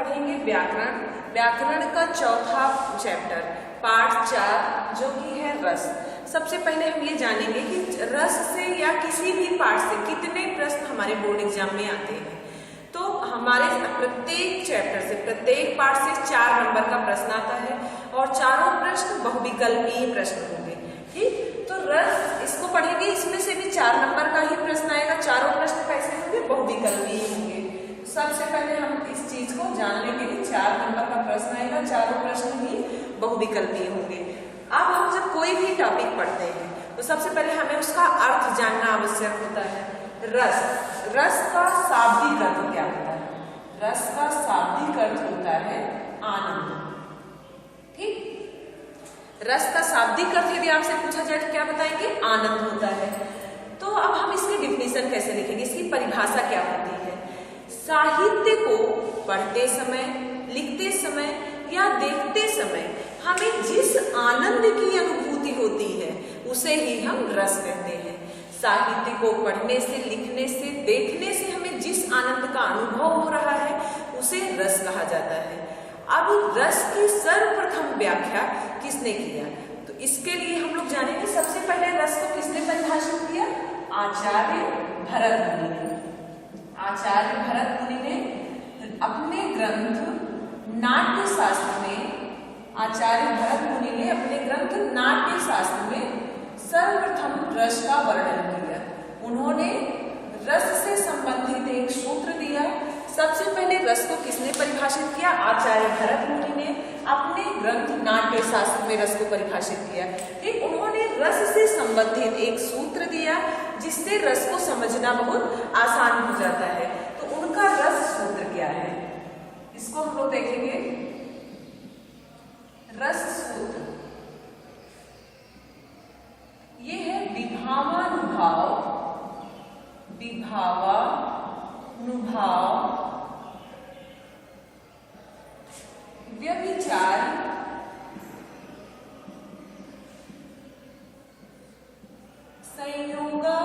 पढ़ेंगे व्याकरण। व्याकरण का चौथा चैप्टर पार्ट 4 जो कि है रस। सबसे पहले हम ये जानेंगे कि रस से या किसी भी पार्ट से कितने प्रश्न हमारे बोर्ड एग्जाम में आते हैं। तो हमारे प्रत्येक चैप्टर से प्रत्येक पार्ट से 4 नंबर का प्रश्न आता है और चारों प्रश्न बहुविकल्पीय प्रश्न होंगे। ठीक, तो रस इसको पढ़ेंगे, इसमें से भी 4 नंबर का ही प्रश्न आएगा। चारों प्रश्न कैसे होंगे? बहुविकल्पीय होंगे। सबसे पहले हम इस चीज को जान लेंगे कि 4 नंबर का प्रश्न आएगा, चारों प्रश्न ही बहुविकल्पीय होंगे। अब हम जब कोई भी टॉपिक पढ़ते हैं तो सबसे पहले हमें उसका अर्थ जानना आवश्यक होता है। रस, रस का शाब्दिक अर्थ क्या होता है? रस का शाब्दिक अर्थ होता है आनंद। ठीक, रस का शाब्दिक अर्थ यदि आपसे पूछा जाए तो क्या बताएंगे? आनंद होता है। तो अब हम इसकी डिफिनेशन कैसे लिखेंगे, इसकी परिभाषा क्या होती है? साहित्य को पढ़ते समय, लिखते समय या देखते समय हमें जिस आनंद की अनुभूति होती है उसे ही हम रस कहते हैं। साहित्य को पढ़ने से, लिखने से, देखने से हमें जिस आनंद का अनुभव हो रहा है उसे रस कहा जाता है। अब रस की सर्वप्रथम व्याख्या किसने किया? तो इसके लिए हम लोग जानेंगे सबसे पहले रस को किसने परिभाषित किया? आचार्य भरत मुनि ने। आचार्य भरत मुनि ने अपने ग्रंथ नाट्य शास्त्र में, आचार्य भरत मुनि ने अपने ग्रंथ नाट्य शास्त्र में सर्वप्रथम रस का वर्णन किया। उन्होंने रस से संबंधित एक सूत्र दिया। सबसे पहले रस को किसने परिभाषित किया? आचार्य भरत मुनि ने अपने ग्रंथ नाट्य शास्त्र में रस को परिभाषित किया। ठीक, उन्होंने रस से संबंधित एक सूत्र दिया जिससे रस को समझना बहुत आसान हो जाता है। तो उनका रस सूत्र क्या है इसको हम लोग देखेंगे। रस सूत्र ये है विभावानुभाव, विभावानुभाव, व्यभिचार, संयोगा,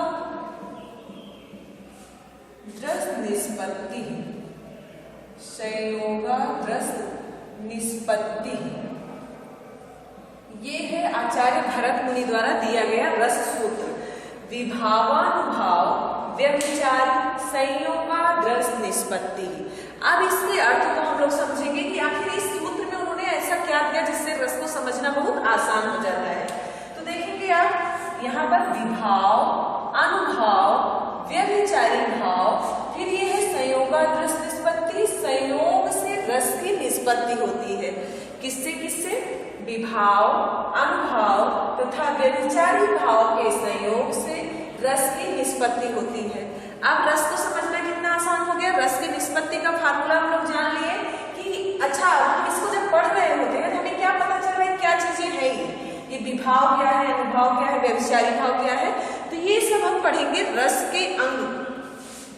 रस निष्पत्ति, संयोगा रस निष्पत्ति, ये है आचार्य भरत मुनि द्वारा दिया गया रस सूत्र। विभावानुभाव, व्यभिचार, संयोगा, रस निष्पत्ति। अब इसके अर्थ को हम लोग समझेंगे कि आखिर इस सूत्र में उन्होंने ऐसा क्या दिया जिससे रस को समझना बहुत आसान हो जाता है। तो देखेंगे आप यहाँ पर विभाव, अनुभाव, व्यभिचारी भाव, फिर ये है संयोगा रस निष्पत्ति। संयोग से रस की निष्पत्ति होती है। किससे किससे? विभाव, अनुभाव तथा व्यभिचारी भाव के संयोग से रस की निष्पत्ति होती है। अब रस को समझना कितना आसान हो गया। रस की निष्पत्ति का फार्मूला हम लोग जान लिए कि अच्छा हम इसको जब पढ़ रहे होते हैं तो हमें क्या पता चल रहा है क्या चीजें हैं ये विभाव क्या है, अनुभाव क्या है, व्यभिचारी भाव क्या है। तो ये सब हम पढ़ेंगे रस के अंग।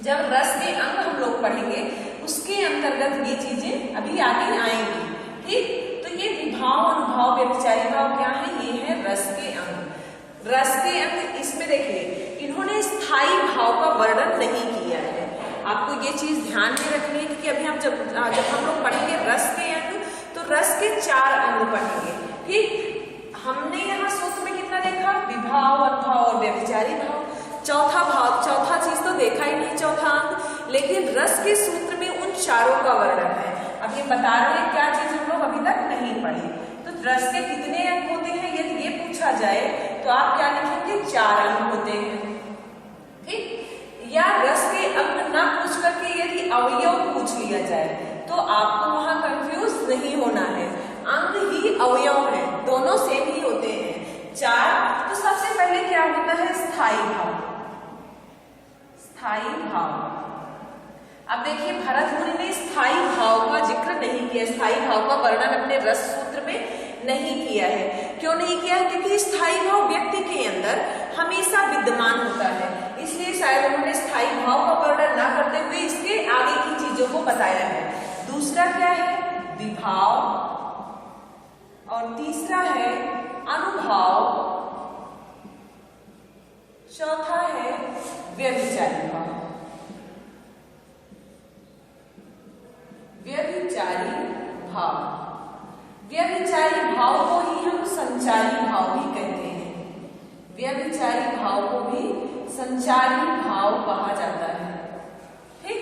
जब रस के अंग हम लोग पढ़ेंगे उसके अंतर्गत ये चीजें अभी आगे आएंगी। ठीक, तो ये विभाव, अनुभाव, व्यभिचारी भाव क्या है? ये है रस के अंग। रस के अंग इसमें देखिए इन्होंने स्थायी भाव का वर्णन नहीं किया है। आपको ये चीज ध्यान में रखनी है क्योंकि अभी हम जब हम लोग पढ़ेंगे रस के अंग तो रस के 4 अंग पढ़ेंगे। ठीक, हमने यहाँ सूत्र में कितना देखा? विभाव, अनुभाव और व्यभिचारी भाव। चौथा भाव, चौथा चीज तो देखा ही नहीं, चौथा अंग। लेकिन रस के सूत्र में उन चारों का वर्णन है। अब ये बता रहे हैं क्या चीज हम लोग अभी तक नहीं पढ़ी। तो रस के कितने अंग होते हैं यदि ये पूछा जाए तो आप क्या लिखेंगे? 4 अंग होते हैं। ठीक, या रस के अंग ना पूछ करके यदि अवयव पूछ लिया जाए तो आपको वहां कंफ्यूज नहीं होना है। अंग ही अवयव है, दोनों सेम ही होते हैं। 4, तो सबसे पहले क्या होता है? स्थायी भाव। स्थायी भाव। अब देखिए भरत मुनि ने स्थायी भाव का जिक्र नहीं किया, स्थायी भाव का वर्णन अपने रस सूत्र में नहीं किया है। क्यों नहीं किया है? क्योंकि स्थायी भाव व्यक्ति के अंदर हमेशा विद्यमान होता है, इसलिए शायद उन्होंने स्थायी भाव का वर्णन ना करते हुए इसके आगे की चीजों को बताया है। दूसरा क्या है? विभाव, और तीसरा है अनुभाव, चौथा है व्यभिचारी भाव। व्यभिचारी भाव। व्यभिचारी भाव को ही हम संचारी भाव भी कहते हैं। व्यभिचारी भाव को भी संचारी भाव कहा जाता है। ठीक,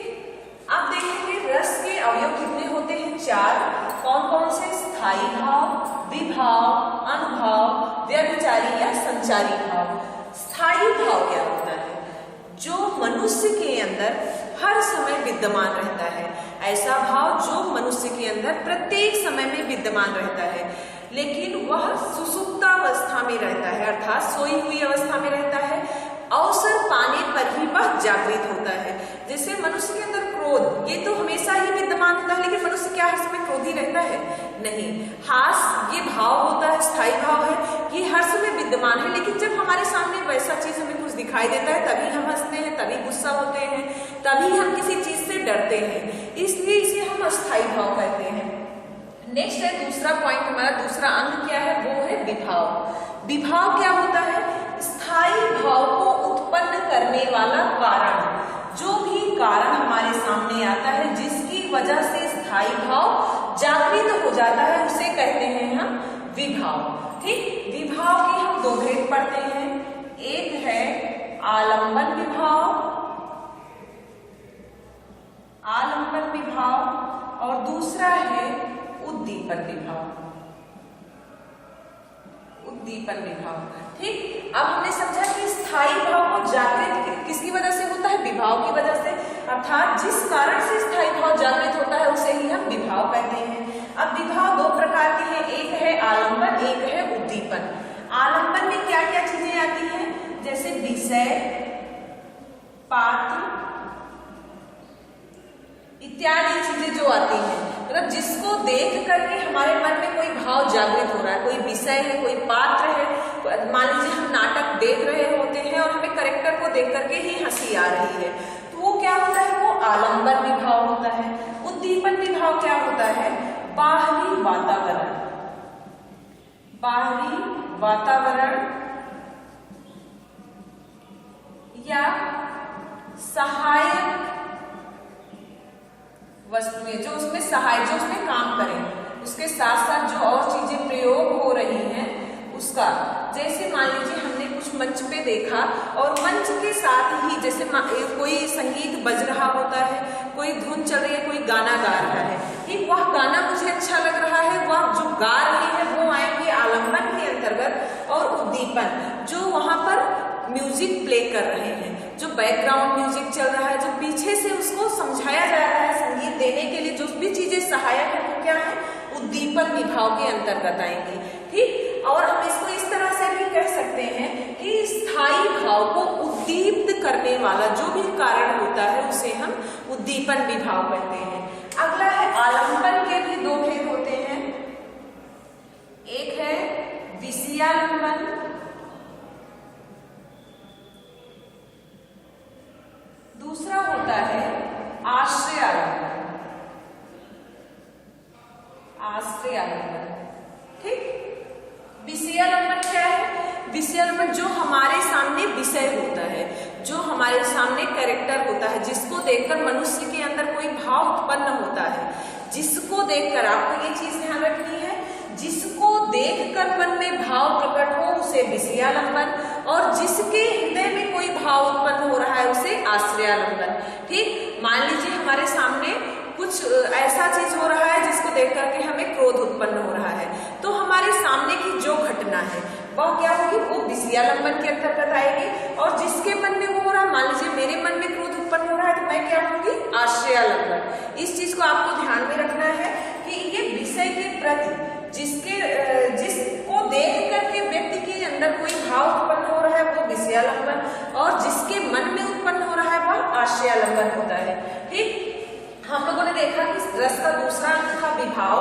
आप देखेंगे रस के अवयव कितने होते हैं? 4। कौन कौन से? स्थायी भाव, विभाव, अनुभाव, व्यभिचारी या संचारी भाव। स्थायी भाव क्या होता है? जो मनुष्य के अंदर हर समय विद्यमान रहता है, ऐसा भाव जो मनुष्य के अंदर प्रत्येक समय में विद्यमान रहता है, लेकिन वह सुसुप्तावस्था में रहता है, अर्थात सोई हुई अवस्था में रहता है। अवसर पाने पर ही वह जागृत होता है। जैसे मनुष्य के अंदर क्रोध, ये तो हमेशा ही विद्यमान होता है, लेकिन मनुष्य क्या हर समय क्रोधी रहता है? नहीं। हास, ये भाव होता है, स्थायी भाव है, ये हर समय विद्यमान है, लेकिन जब हमारे सामने वैसा चीज हमें कुछ दिखाई देता है तभी हम हंसते हैं, तभी गुस्सा होते हैं, तभी हम किसी चीज से डरते हैं, इसलिए इसे हम अस्थायी भाव कहते हैं। नेक्स्ट है दूसरा पॉइंट, हमारा दूसरा अंग क्या है? वो है विभाव। विभाव क्या होता है? स्थायी भाव को उत्पन्न करने वाला कारण। जो भी कारण हमारे सामने आता है जिसकी वजह से स्थायी भाव जागृत हो जाता है, उसे कहते हैं हम विभाव। ठीक, विभाव के हम 2 भेद पढ़ते हैं। एक है आलंबन विभाव, आलंबन विभाव, और दूसरा है उद्दीपन विभाव, उद्दीपन विभाव। ठीक, अब हमने समझा कि स्थायी भाव को जागृत किसकी वजह से होता है? विभाव की वजह से, अर्थात जिस कारण से स्थायी भाव जागृत होता है उसे ही हम विभाव कहते हैं। अब विभाव 2 प्रकार के हैं, एक है आलंबन, एक है उद्दीपन। आलंबन में क्या क्या चीजें आती हैं? जैसे विषय, पात्र इत्यादि चीजें जो आती हैं, मतलब जिसको देख करके हमारे मन में कोई भाव जागृत हो रहा है, कोई विषय है, कोई पात्र है। मान लीजिए हम नाटक देख रहे होते हैं और हमें कैरेक्टर को देख करके ही हंसी आ रही है, तो वो क्या होता है? वो आलंबन विभाव होता है। उद्दीपन विभाव क्या होता है? बाहरी वातावरण, बाहरी वातावरण या सहायक वस्तुएं जो उसमें सहाय, जो उसमें काम करें, उसके साथ साथ जो और चीजें प्रयोग हो रही हैं उसका। जैसे मान लीजिए हमने कुछ मंच पे देखा और मंच के साथ ही जैसे कोई संगीत बज रहा होता है, कोई धुन चल रही है, कोई गाना गा रहा है, ठीक, वह गाना मुझे अच्छा लग रहा है, वह जो गा रहे हैं वो आएंगे आलंबन के अंतर्गत। और उद्दीपन, जो वहां पर म्यूजिक प्ले कर रहे हैं, जो बैकग्राउंड म्यूजिक चल रहा है, जो पीछे से उसको समझाया जा रहा है संगीत देने के लिए, जो भी चीजें सहायक है वो क्या है? उद्दीपन विभाव के अंतर्गत आएंगी। ठीक, और हम इसको इस तरह से भी कह सकते हैं कि स्थायी भाव को उद्दीप्त करने वाला जो भी कारण होता है उसे हम उद्दीपन विभाव कहते हैं। अगला है आलंबन के भी 2 भेद होते हैं। एक है विषयालंबन, दूसरा होता है आश्रयालंबन, आश्रयालंबन। ठीक, विषयालंबन क्या है? विषयालंबन जो हमारे सामने विषय होता है, जो हमारे सामने कैरेक्टर होता है, जिसको देखकर मनुष्य के अंदर कोई भाव उत्पन्न होता है, जिसको देखकर, आपको ये चीज ध्यान रखनी है, जिसको देखकर मन में भाव प्रकट हो उसे विषयालंबन, और जिसके हृदय में कोई भाव उत्पन्न हो रहा है उसे आश्रयालंबन। ठीक, मान लीजिए हमारे सामने कुछ ऐसा चीज हो रहा है जिसको देख करके हमें क्रोध उत्पन्न हो रहा है, तो हमारे सामने की जो घटना है वह क्या होगी? वो विषयालंबन के अंतर्गत आएगी। और जिसके मन में वो हो रहा है, मान लीजिए मेरे मन में क्रोध उत्पन्न हो रहा है, तो मैं क्या होंगी? आश्रयालंबन। इस चीज को आपको ध्यान में रखना है कि ये विषय के प्रति जिसको देख करके व्यक्ति के अंदर कोई भाव उत्पन्न हो रहा है वो विषयालंबन, और जिसके मन में उत्पन्न हो रहा है वह आश्रयालंबन होता है। ठीक, हम लोगों ने देखा कि रस का दूसरा अंग था विभाव।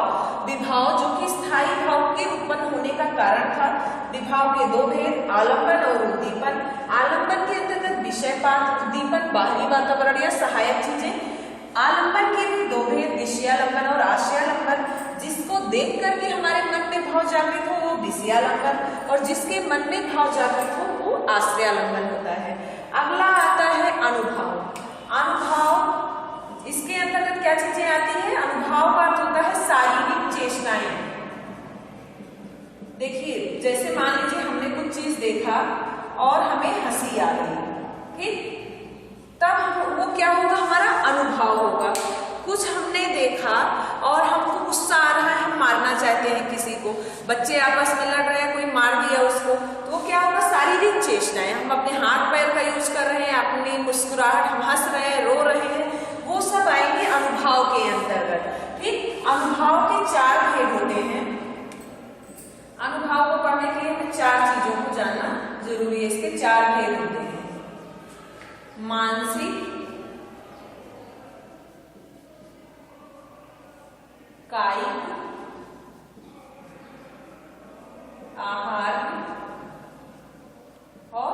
विभाव जो कि स्थायी भाव के उत्पन्न होने का कारण था। विभाव के 2 भेद, आलंबन और उद्दीपन। आलंबन के अंतर्गत विषय पात्र, उद्दीपन बाहरी वातावरण या सहायक चीजें। आलंबन के भी 2 भेद, विषयालंबन और आश्रयालंबन। जिसको देख करके हमारे मन में भाव जागृत हो वो विषयालंबन, और जिसके मन में भाव जागृत हो वो आश्रयालंबन होता है। अगला आता है अनुभव। अनुभव, इसके अंतर्गत क्या चीजें आती है? अनुभव का अर्थ होता है शारीरिक चेष्टाएं। देखिए जैसे मान लीजिए हमने कुछ चीज देखा और हमें हंसी आ गई, ठीक, तब हम वो क्या होगा, हमारा अनुभव होगा। कुछ हमने देखा और हमको गुस्सा आ रहा है, हम मारना चाहते हैं किसी को, बच्चे आपस में लड़ रहे हैं, कोई मार दिया उसको, तो वो क्या होगा, शारीरिक चेष्टाएं। हम अपने हाथ पैर का यूज कर रहे हैं, अपनी मुस्कुराहट, हम हंस रहे हैं, रो रहे हैं, वो सब आएंगे अनुभव के अंतर्गत। ठीक, अनुभव के 4 भेद होते हैं। अनुभव को पढ़ने के लिए हमें 4 चीजों को जानना जरूरी है। इसके 4 भेद होते हैं। मानसिक, कायिक, आहार और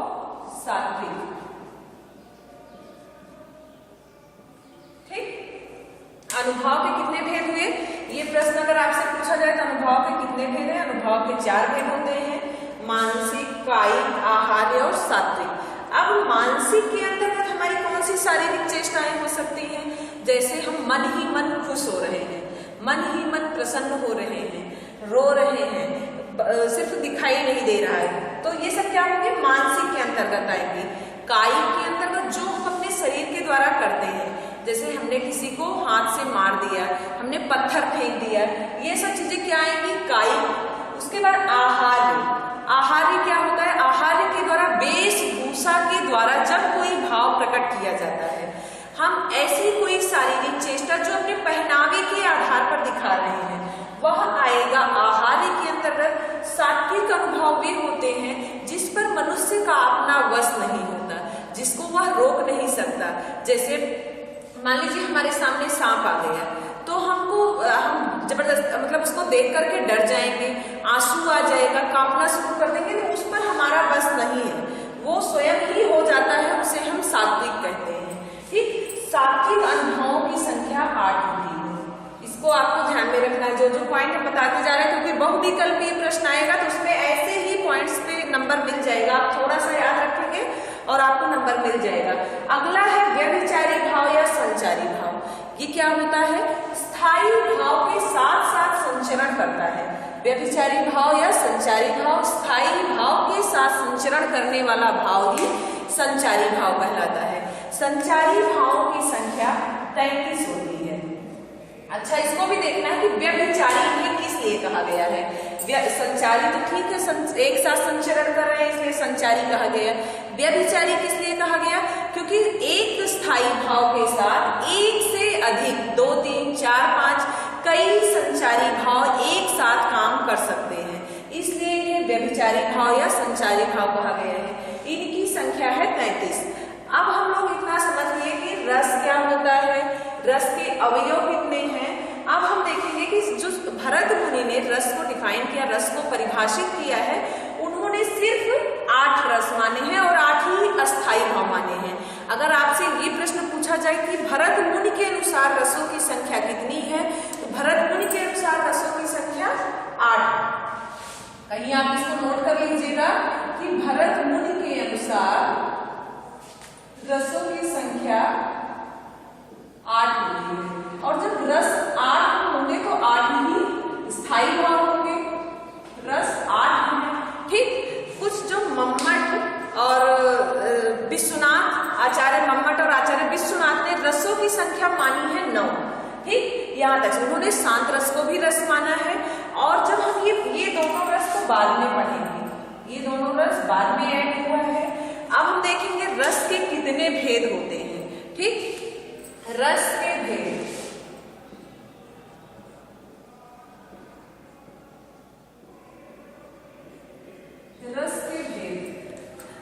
सात्विक। ठीक, अनुभव के कितने भेद हुए? ये प्रश्न अगर आपसे पूछा जाए तो अनुभव के कितने भेद हैं? अनुभव के 4 भेद होते हैं, मानसिक, कायिक, आहार्य और सात्विक। अब मानसिक के अंतर्गत हमारी कौन सी शारीरिक चेष्टाएं हो सकती हैं? जैसे हम मन ही मन खुश हो रहे हैं, मन ही मन प्रसन्न हो रहे हैं, रो रहे हैं, सिर्फ दिखाई नहीं दे रहा है, तो ये सब क्या होंगे? मानसिक के अंतर्गत आएंगे। कायिक के अंतर्गत जो हम अपने शरीर के द्वारा करते हैं, जैसे हमने किसी को हाथ से मार दिया, हमने पत्थर फेंक दिया, ये सब चीजें क्या आएंगी? कायिक। उसके बाद आहार्य। आहार्य क्या होता है? आहार्य के द्वारा, वेशभूषा के द्वारा जब कोई भाव प्रकट किया जाता है, हम ऐसी कोई शारीरिक चेष्टा जो अपने पहनावे के आधार पर दिखा रहे हैं, वह आएगा आहार्य के अंतर्गत। सात्विक अनुभव वे होते हैं जिस पर मनुष्य का अपना वश नहीं होता, जिसको वह रोक नहीं सकता। जैसे मान लीजिए हमारे सामने सांप आ गया, तो हम जबरदस्त मतलब उसको देख करके डर जाएंगे, आंसू आ जाएगा, कांपना शुरू कर देंगे, तो उस पर हमारा बस नहीं है, वो स्वयं ही हो जाता है, उसे हम सात्विक कहते हैं। ठीक, सात्विक अनुभवों की संख्या 8 होती है। इसको आपको ध्यान में रखना है, जो पॉइंट हम बताते जा रहे हैं, क्योंकि बहुविकल्पीय प्रश्न आएगा तो उसमें ऐसे ही पॉइंट्स पे नंबर मिल जाएगा। आप थोड़ा सा याद रखेंगे और आपको नंबर मिल जाएगा। अगला है व्यभिचारी भाव या संचारी भाव। ये क्या होता है? स्थायी भाव के साथ साथ संचरण करता है। व्यभिचारी भाव या संचारी भाव, स्थायी भाव के साथ संचरण करने वाला भाव ही संचारी भाव कहलाता है। संचारी भावों की संख्या 33 होती है। अच्छा, इसको भी देखना है कि व्यभिचारी भी किस लिए कहा गया है। संचारी तो ठीक है, एक साथ संचरण कर रहे हैं इसलिए संचारी कहा गया। व्यभिचारी किस लिए कहा गया? क्योंकि एक स्थायी भाव के साथ एक से अधिक 2, 3, 4, 5 कई संचारी भाव एक साथ काम कर सकते हैं, इसलिए ये व्यभिचारी भाव या संचारी भाव कहा गया है। इनकी संख्या है 33। अब हम लोग इतना समझ लिए कि रस क्या होता है, रस के अवयव कितने हैं। अब हम देखेंगे कि जो भरत मुनि ने रस को डिफाइन किया, रस को परिभाषित किया है, उन्होंने सिर्फ 8 रस माने हैं और 8 ही अस्थायी भाव माने हैं। अगर आपसे ये प्रश्न पूछा जाए कि भरत मुनि के अनुसार रसों की संख्या कितनी है, तो भरत मुनि के अनुसार रसों की संख्या 8। कहीं आप इसको नोट कर लीजिएगा कि भरत मुनि के अनुसार रसों की संख्या 8 होती है। और जब रस 8 होंगे तो 8 ही स्थायी भाव होंगे। रस 8 हैं। ठीक, कुछ जो मम्मट और विश्वनाथ, आचार्य मम्मट और आचार्य विश्वनाथ ने रसों की संख्या मानी है 9। ठीक, यहाँ तक उन्होंने शांत रस को भी रस माना है। और जब हम ये दोनों रस को बाद में पढ़ेंगे, ये दोनों रस बाद में ऐड हुआ है। अब हम देखेंगे रस के कितने भेद होते हैं। ठीक, रस के भेद,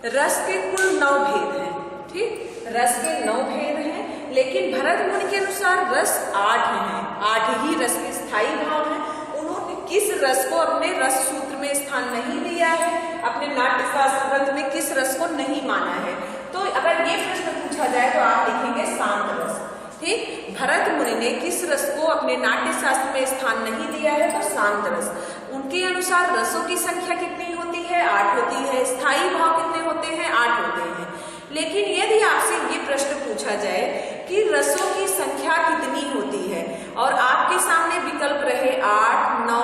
रस के कुल 9 भेद हैं। ठीक, रस के 9 भेद हैं, लेकिन भरत मुनि के अनुसार रस 8 हैं। 8 ही रस के स्थायी भाव हैं। उन्होंने किस रस को अपने रस सूत्र में स्थान नहीं दिया है, अपने नाट्यशास्त्र ग्रंथ में किस रस को नहीं माना है। तो अगर ये प्रश्न पूछा जाए तो आप लिखेंगे शांत रस। ठीक, भरत मुनि ने किस रस को अपने नाट्यशास्त्र में स्थान नहीं दिया है, तो शांत रस। उनके अनुसार रसों की संख्या कितनी होती है? 8 होती है। स्थायी भाव कितने होते हैं? 8 होते हैं। लेकिन यदि आपसे ये प्रश्न पूछा जाए कि रसों की संख्या कितनी होती है और आपके सामने विकल्प रहे 8, 9,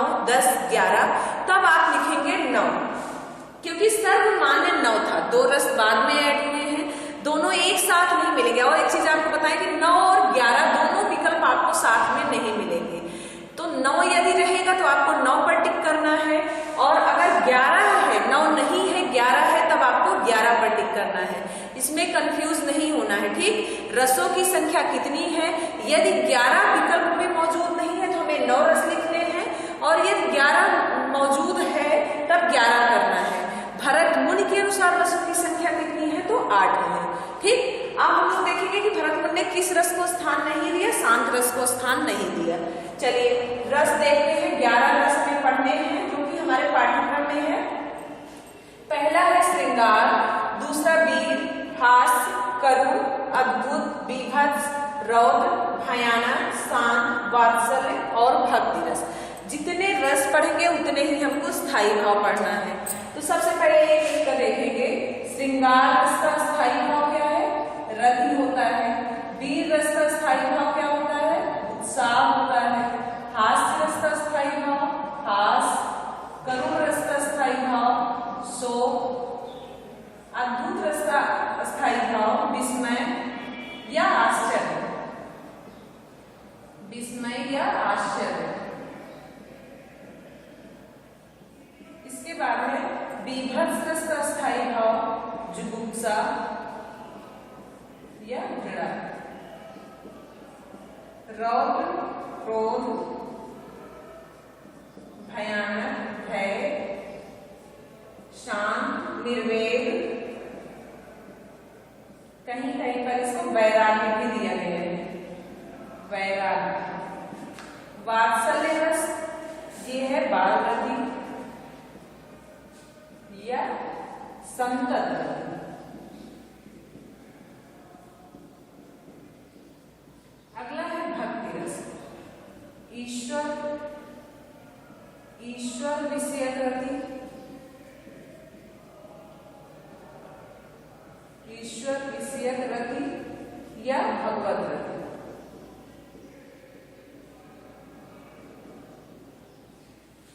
सर्वमान्य 9 था, 2 रस बाद में ऐड हुए हैं, दोनों एक साथ नहीं मिलेंगे। और एक चीज आपको बताएं कि 9 और 11 दोनों विकल्प आपको साथ में नहीं मिलेंगे। तो 9 यदि रहेगा तो आपको 9 पर टिक करना है, और अगर 11 है, 9 नहीं है 11 है, तब आपको 11 पर टिक करना है। इसमें कंफ्यूज नहीं होना है, ठीक। रसों की संख्या कितनी है, यदि 11 विकल्प में मौजूद नहीं है तो हमें 9 रस लिखने हैं, और यदि 11 मौजूद है तब 11 करना है। भरत मुनि के अनुसार रसों की संख्या कितनी है, तो 8 है, ठीक। अब हम लोग देखेंगे कि भरत मुनि ने किस रस को स्थान नहीं दिया, शांत रस को स्थान नहीं दिया। चलिए रस देखते हैं, 11 रस में पढ़ने हैं जो कि हमारे पाठ्यक्रम में है। पहला है श्रृंगार, दूसरा वीर, हास्य, करुण, अद्भुत, बीभत्स, रौद्र, भयानक, शांत, वात्सल्य और भक्ति रस। जितने रस पढ़ेंगे उतने ही हमको स्थायी भाव पढ़ना है। तो सबसे पहले एक का देखेंगे। श्रृंगार रस का स्थायी भाव क्या है, रति होता है। वीर रस का स्थायी भाव क्या होता है, उत्साह होता है। हास्य रस का स्थायी भाव हास, करुण रस का स्थायी भाव शोक, अद्भुत रस का स्थायी भाव विस्मय या आश्चर्य, विस्मय या आश्चर्य। इसके बाद है बीभत्स रस का स्थायी भाव जुगुप्सा या घृणा। रौद्र क्रोध, भयानक भय, शांत निर्वेद, कहीं कहीं पर इसको वैराग्य भी दिया गया है, वैराग्य। वात्सल्य रस ये है बाल रति या संतत। अगला है भक्ति रस। ईश्वर विषयक रति, ईश्वर विषयक रति या भगवत रति।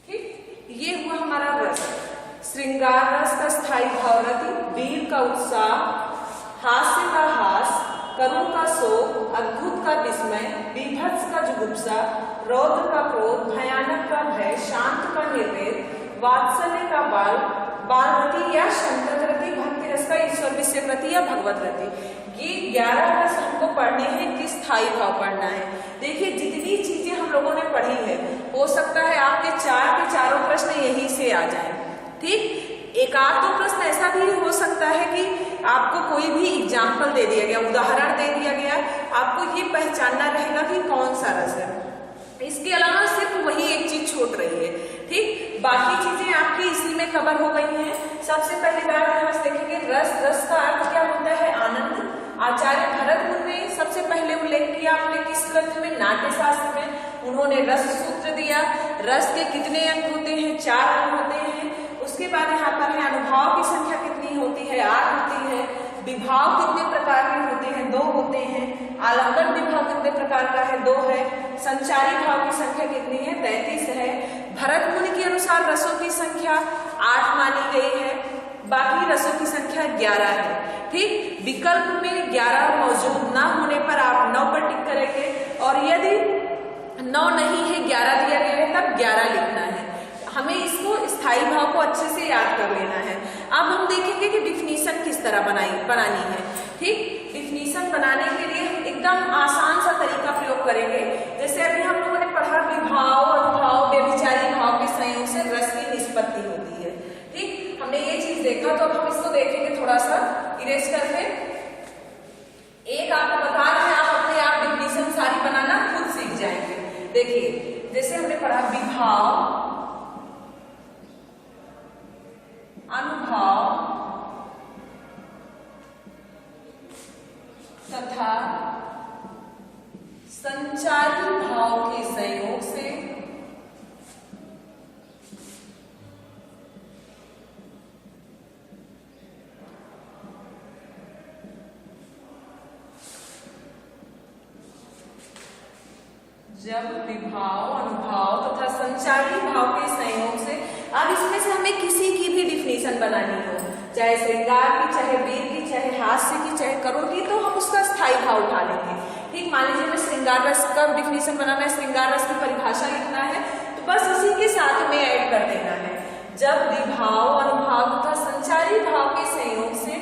ठीक, ये हुआ हमारा रस। श्रृंगार रस का स्थायी भाव रति, वीर का उत्साह, हास्य का हास, करुण का शोक, अद्भुत का विस्मय, बीभत्स का जुगुप्सा, रौद्र का क्रोध, भयानक का भय, शांत का निर्वेद, वात्सल्य का बाल रति या संतत रति, भक्ति रस का ईश्वर विषयक रति या भगवत रति। ये 11 रस हमको पढ़ने हैं कि स्थायी भाव पढ़ना है। देखिए जितनी चीजें हम लोगों ने पढ़ी है, हो सकता है आपके 4 के चारों प्रश्न यहीं से आ जाएं, ठीक। एक आध दो प्रश्न ऐसा भी हो सकता है कि आपको कोई भी एग्जाम्पल दे दिया गया, उदाहरण दे दिया गया, आपको ये पहचानना रहेगा कि कौन सा रस है। इसके अलावा सिर्फ वही एक चीज छूट रही है, ठीक। बाकी चीजें आपकी इसी में कवर हो गई हैं। सबसे पहली बात हम देखेंगे रस का अर्थ क्या होता है, आनंद। आचार्य भरत मुनि ने सबसे पहले उल्लेख किया अपने किस ग्रंथ में, नाट्य शास्त्र में। उन्होंने रस सूत्र दिया। रस के कितने अंग होते हैं, 4 अंग होते हैं। उसके बाद यहाँ पर है अनुभाव की संख्या कितनी होती है, 8 होती है। विभाव कितने प्रकार के होते हैं, 2 होते हैं। आलंबन विभाव कितने प्रकार का है, 2 है। संचारी भाव की संख्या कितनी है, 33 है। भरत मुनि के अनुसार रसों की संख्या 8 मानी गई है, बाकी रसों की संख्या 11 है, ठीक। विकल्प में 11 मौजूद ना होने पर आप 9 पर टिक करेंगे, और यदि 9 नहीं है 11 दिया गया है तब 11 लिखना है। हमें इसको स्थायी भाव को अच्छे से याद कर लेना है। अब हम देखेंगे कि डिफिनीशन किस तरह बनानी है, ठीक। डिफिनीशन बनाने के लिए हम एकदम आसान सा तरीका प्रयोग करेंगे। जैसे अभी हम लोगों ने पढ़ा विभाव, अनुभाव, व्यभिचारी भाव के संयोग से रस की निष्पत्ति होती है, ठीक। हमने ये चीज देखा, तो अब हम इसको देखेंगे थोड़ा सा इरेज करके। एक आपको बता रहे हैं, आप अपने आप डिफिनीशन सारी बनाना खुद सीख जाएंगे। देखिए जैसे हमने पढ़ा विभाव, अनुभाव तथा संचारी भाव के संयोग से जब विभाव, अनुभाव तथा संचारी भाव के संयोग से, अब इसमें से हमें किसी की भी डिफिनीशन बनानी हो, चाहे श्रृंगार की, चाहे वीर की, चाहे हास्य की, चाहे करुण की, तो हम उसका स्थायी भाव उठा लेंगे। ठीक, मान लीजिए हमें श्रृंगार रस का डिफिनेशन बनाना है, श्रृंगार रस की परिभाषा लिखना है, तो बस इसी के साथ में ऐड कर देना है। जब विभाव, अनुभाव तथा संचारी भाव के संयोग से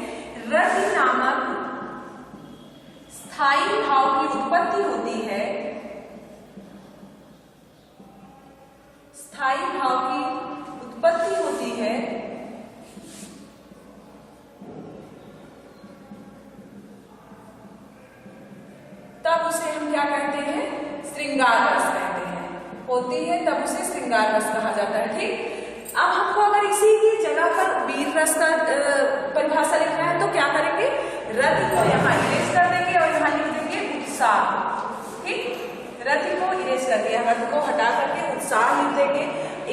रति नामक स्थायी भाव की उत्पत्ति होती है, स्थायी भाव की उत्पत्ति होती है, तब उसे हम क्या कहते हैं? श्रृंगार रस कहते हैं। होती है तब उसे श्रृंगार रस कहा जाता है। ठीक, अब हमको अगर इसी की जगह पर वीर रस का परिभाषा लिखना है तो क्या करेंगे? रति को यहाँ इरेज कर देंगे और यहाँ लिख देंगे उत्साह। ठीक, रति को इरेज कर दिया, रति को हटा करके उत्साह लिख देंगे।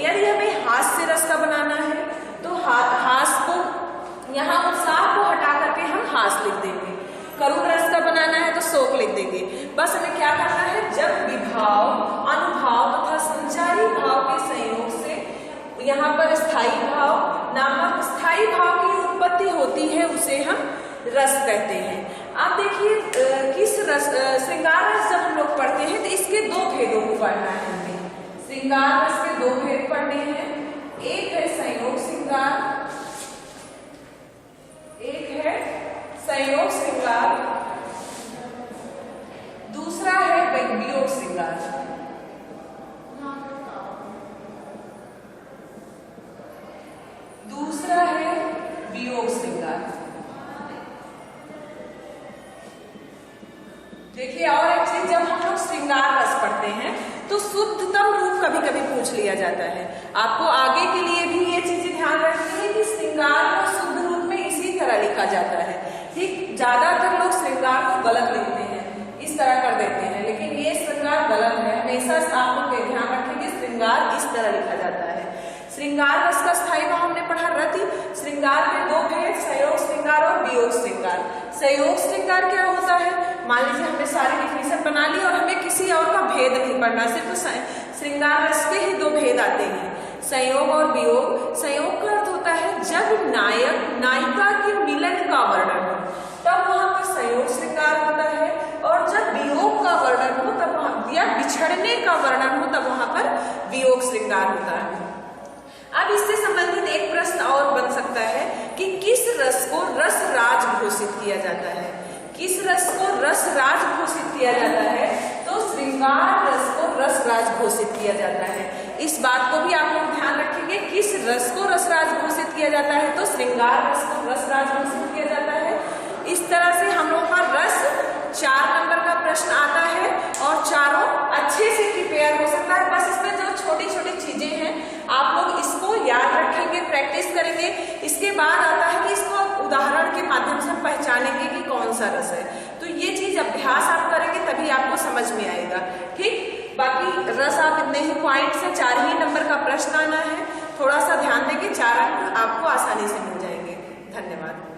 यदि हमें हास्य रस का बनाना है तो हास को यहाँ उत्साह को हटा करके हम हास लिख देंगे। करुण रस का बनाना है तो शोक लिख देंगे। बस हमें क्या करना है? जब विभाव, अनुभाव तथा संचारी भाव के संयोग से यहाँ पर स्थायी भाव नामक स्थायी भाव की उत्पत्ति होती है, उसे हम रस कहते हैं। आप देखिए किस रस, श्रृंगार रस जब हम लोग पढ़ते हैं तो इसके दो भेदों को पढ़ना है हमें। श्रृंगार रस के दो भेद पढ़ने हैं, एक है संयोग श्रृंगार, एक है संयोग श्रृंगार, दूसरा है वियोग श्रृंगार। दूसरा है वियोग श्रृंगार। देखिए और एक चीज, जब हम लोग श्रृंगार रस पढ़ते हैं तो शुद्धतम रूप कभी कभी पूछ लिया जाता है। आपको आगे के लिए भी ये चीजें ध्यान रखनी है कि श्रृंगार को शुद्ध रूप में इसी तरह लिखा जाता है। ठीक, ज्यादातर लोग श्रृंगार को गलत लिखते हैं, इस तरह कर देते हैं, लेकिन ये श्रृंगार गलत है। हमेशा आप लोग ध्यान रखेंगे श्रृंगार इस तरह लिखा जाता है। श्रृंगार रस का स्थायी भाव हमने पढ़ा रति। श्रृंगार के दो भेद, संयोग श्रृंगार और वियोग श्रृंगार। संयोग श्रृंगार क्या होता है? मान लीजिए हमने सारी डिफिनेशन बना ली और हमें किसी और का भेद नहीं पढ़ना, सिर्फ श्रृंगार रस के ही दो भेद आते हैं, संयोग और वियोग। संयोग का अर्थ होता है जब नायक नायिका के मिलन का वर्णन हो तब वहां पर संयोग श्रृंगार होता है, और जब वियोग का वर्णन हो तब वहां, या बिछड़ने का वर्णन हो तब वहां पर वियोग श्रृंगार होता है। अब इससे संबंधित एक प्रश्न और बन सकता है कि किस रस को रस राज घोषित किया जाता है? किस रस को रस राज घोषित किया जाता है? तो श्रृंगार रस को रस राज घोषित किया जाता है। इस बात को भी आप लोग ध्यान रखेंगे, किस रस को रस राज घोषित किया जाता है? तो श्रृंगार रस को रस राज घोषित किया जाता है। इस तरह से हम लोग का रस 4 नंबर का प्रश्न आता है और चारों अच्छे से प्रिपेयर हो सकता है। बस इसमें जो छोटी छोटी चीजें हैं आप लोग इसको याद रखेंगे, प्रैक्टिस करेंगे। इसके बाद आता है कि इसको उदाहरण के माध्यम से पहचानेंगे कि कौन सा रस है। तो ये चीज अभ्यास आप करेंगे तभी आपको समझ में आएगा। ठीक, बाकी रस आप इतने ही पॉइंट से 4 ही नंबर का प्रश्न आना है, थोड़ा सा ध्यान देंगे, 4 अंक आपको आसानी से मिल जाएंगे। धन्यवाद।